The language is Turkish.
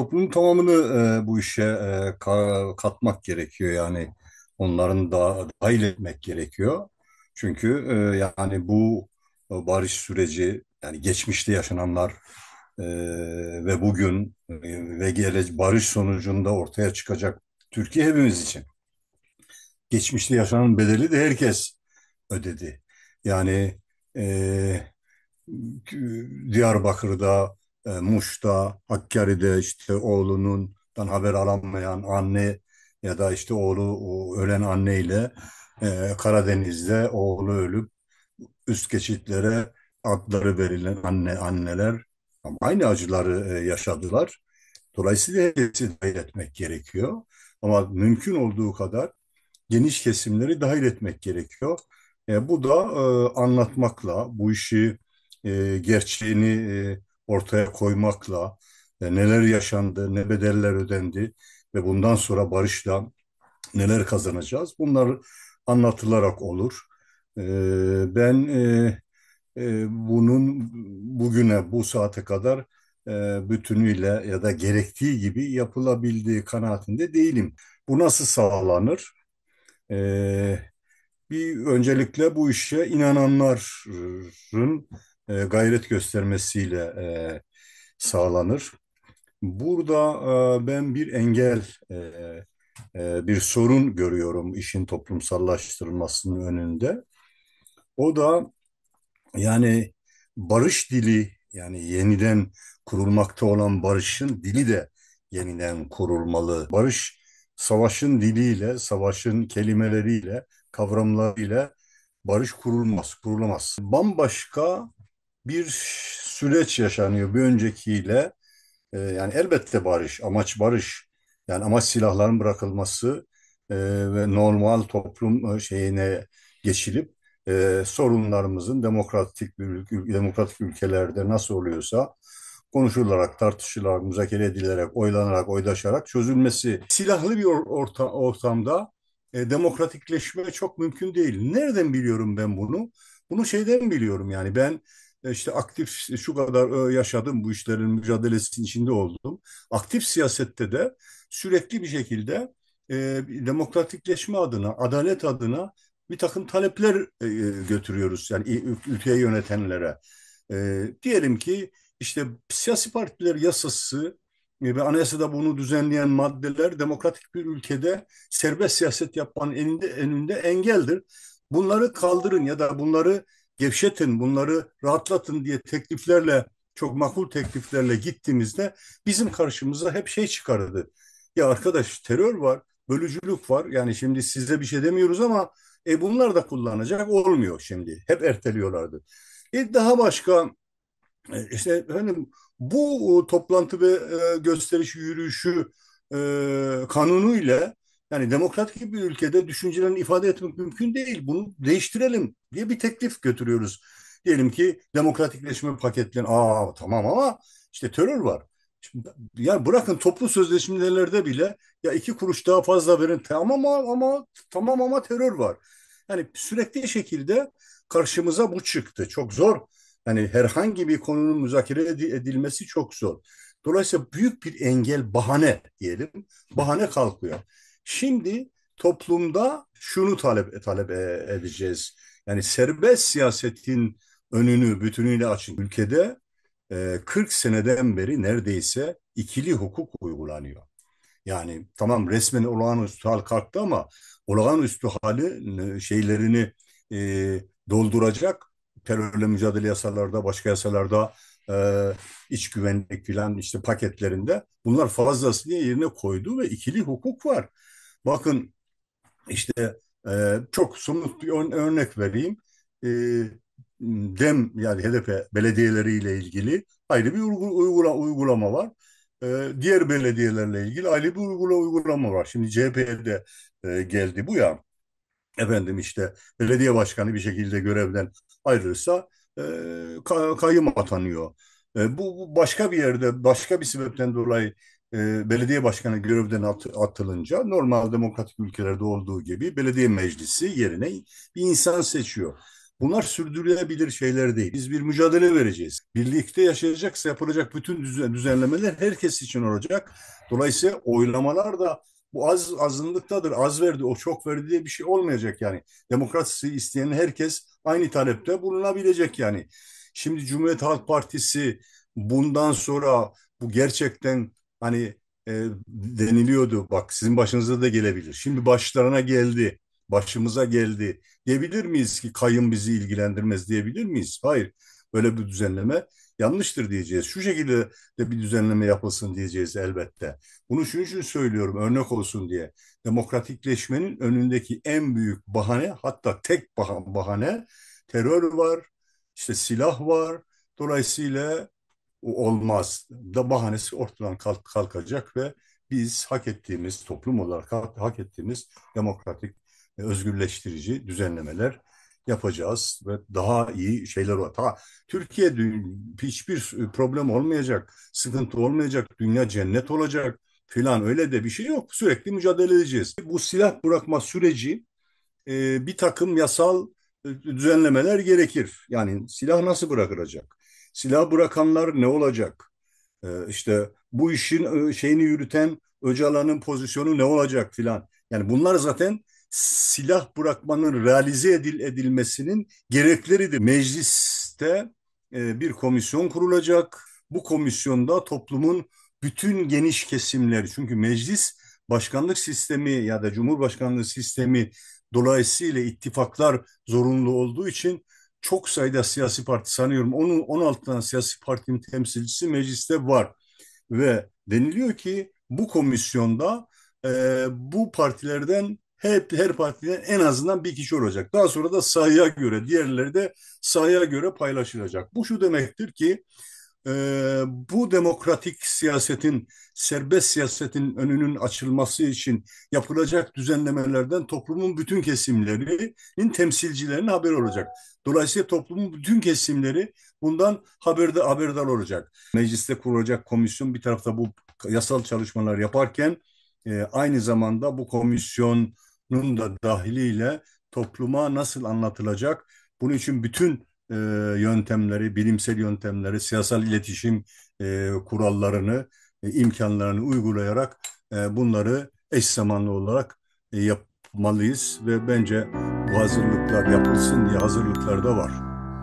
Toplumun tamamını bu işe katmak gerekiyor. Yani onların da dahil etmek gerekiyor. Çünkü yani bu barış süreci yani geçmişte yaşananlar e, ve bugün ve barış sonucunda ortaya çıkacak Türkiye hepimiz için. Geçmişte yaşanan bedeli de herkes ödedi. Yani e, Diyarbakır'da, Muş'ta, Hakkari'de işte oğlundan haber alamayan anne ya da işte ölen anneyle Karadeniz'de oğlu ölüp üst geçitlere adları verilen anneler aynı acıları yaşadılar. Dolayısıyla hepsi dahil etmek gerekiyor. Ama mümkün olduğu kadar geniş kesimleri dahil etmek gerekiyor. Bu da anlatmakla, bu işi gerçeğini ortaya koymakla, neler yaşandı, ne bedeller ödendi ve bundan sonra barışla neler kazanacağız, bunlar anlatılarak olur. Ben bunun bugüne, bu saate kadar bütünüyle ya da gerektiği gibi yapılabildiği kanaatinde değilim. Bu nasıl sağlanır? Ee, Bir öncelikle bu işe inananların gayret göstermesiyle sağlanır. Burada ben bir engel, bir sorun görüyorum işin toplumsallaştırılmasının önünde. O da yani barış dili, yani yeniden kurulmakta olan barışın dili de yeniden kurulmalı. Barış savaşın diliyle, savaşın kelimeleriyle, kavramlarıyla barış kurulmaz, kurulamaz. Bambaşka bir süreç yaşanıyor bir öncekiyle. Yani elbette barış, amaç barış. Yani amaç silahların bırakılması ve normal toplum şeyine geçilip sorunlarımızın demokratik ülkelerde nasıl oluyorsa konuşularak, tartışılarak, müzakere edilerek, oylanarak, oydaşarak çözülmesi. Silahlı bir ortamda demokratikleşme çok mümkün değil. Nereden biliyorum ben bunu? Bunu şeyden biliyorum yani ben işte aktif şu kadar yaşadım bu işlerin mücadelesinin içinde oldum. Aktif siyasette de sürekli bir şekilde demokratikleşme adına, adalet adına bir takım talepler götürüyoruz yani ülkeyi yönetenlere. Diyelim ki işte siyasi partiler yasası ve anayasada bunu düzenleyen maddeler demokratik bir ülkede serbest siyaset yapmanın önünde engeldir. Bunları kaldırın ya da bunları gevşetin, bunları rahatlatın diye tekliflerle, çok makul tekliflerle gittiğimizde bizim karşımıza hep şey çıkardı. Ya arkadaş terör var, bölücülük var. Yani şimdi size bir şey demiyoruz ama bunlar da kullanacak olmuyor şimdi. Hep erteliyorlardı. Daha başka işte efendim bu toplantı ve gösterişi, yürüyüşü kanunu ile yani demokratik bir ülkede düşüncelerini ifade etmek mümkün değil. Bunu değiştirelim diye bir teklif götürüyoruz. Diyelim ki demokratikleşme paketlerini, tamam ama işte terör var. Şimdi, ya bırakın toplu sözleşmelerde bile ya 2 kuruş daha fazla verin tamam ama terör var. Yani sürekli şekilde karşımıza bu çıktı. Çok zor. Yani herhangi bir konunun müzakere edilmesi çok zor. Dolayısıyla büyük bir engel, bahane diyelim. Bahane kalkıyor. Şimdi toplumda şunu talep edeceğiz. Yani serbest siyasetin önünü bütünüyle açın. Ülkede 40 seneden beri neredeyse ikili hukuk uygulanıyor. Yani tamam resmen olağanüstü hal kalktı ama olağanüstü hali şeylerini e, dolduracak terörle mücadele yasalarda, başka yasalarda e, iç güvenlik filan işte paketlerinde bunlar fazlasıyla yerine koydu ve ikili hukuk var. Bakın işte çok somut bir örnek vereyim. E, DEM yani HDP belediyeleriyle ilgili ayrı bir uygulama var. Diğer belediyelerle ilgili ayrı bir uygulama var. Şimdi CHP'ye de geldi bu ya. Efendim işte belediye başkanı bir şekilde görevden ayrılırsa e, kayyum atanıyor. Bu başka bir yerde başka bir sebepten dolayı belediye başkanı görevden atılınca normal demokratik ülkelerde olduğu gibi belediye meclisi yerine bir insan seçiyor. Bunlar sürdürülebilir şeyler değil. Biz bir mücadele vereceğiz. Birlikte yaşayacaksa yapılacak bütün düzenlemeler herkes için olacak. Dolayısıyla oylamalar da bu azınlıktadır. Az verdi, o çok verdi diye bir şey olmayacak yani. Demokrasi isteyen herkes aynı talepte bulunabilecek yani. Şimdi Cumhuriyet Halk Partisi bundan sonra bu gerçekten hani deniliyordu. Bak sizin başınıza da gelebilir. Şimdi başlarına geldi, başımıza geldi. Diyebilir miyiz ki kayın bizi ilgilendirmez diyebilir miyiz? Hayır. Böyle bir düzenleme yanlıştır diyeceğiz. Şu şekilde de bir düzenleme yapılsın diyeceğiz elbette. Bunu şunun için söylüyorum örnek olsun diye. Demokratikleşmenin önündeki en büyük bahane, hatta tek bahane terör var, işte silah var. Dolayısıyla o olmaz. Da bahanesi ortadan kalkacak ve biz hak ettiğimiz toplum olarak hak ettiğimiz demokratik özgürleştirici düzenlemeler yapacağız ve daha iyi şeyler var. Türkiye hiçbir problem olmayacak, sıkıntı olmayacak, dünya cennet olacak filan öyle de bir şey yok. Sürekli mücadele edeceğiz. Bu silah bırakma süreci bir takım yasal düzenlemeler gerekir. Yani silah nasıl bırakılacak? Silah bırakanlar ne olacak? İşte bu işin şeyini yürüten Öcalan'ın pozisyonu ne olacak filan. Yani bunlar zaten silah bırakmanın realize edilmesinin gerekleridir. Mecliste bir komisyon kurulacak. Bu komisyonda toplumun bütün geniş kesimleri, çünkü meclis başkanlık sistemi ya da cumhurbaşkanlığı sistemi dolayısıyla ittifaklar zorunlu olduğu için çok sayıda siyasi parti, sanıyorum onun 16 tane siyasi partinin temsilcisi mecliste var ve deniliyor ki bu komisyonda bu partilerden her partiden en azından bir kişi olacak. Daha sonra da sayıya göre, diğerleri de sayıya göre paylaşılacak. Bu şu demektir ki bu demokratik siyasetin, serbest siyasetin önünün açılması için yapılacak düzenlemelerden toplumun bütün kesimlerinin temsilcilerinin haberi olacak. Dolayısıyla toplumun bütün kesimleri bundan haberdar olacak. Mecliste kurulacak komisyon bir tarafta bu yasal çalışmalar yaparken aynı zamanda bu komisyonun da dahiliyle topluma nasıl anlatılacak? Bunun için bütün yöntemleri, bilimsel yöntemleri, siyasal iletişim kurallarını, imkanlarını uygulayarak bunları eş zamanlı olarak yapmalıyız ve bence bu hazırlıklar yapılsın diye hazırlıklar da var.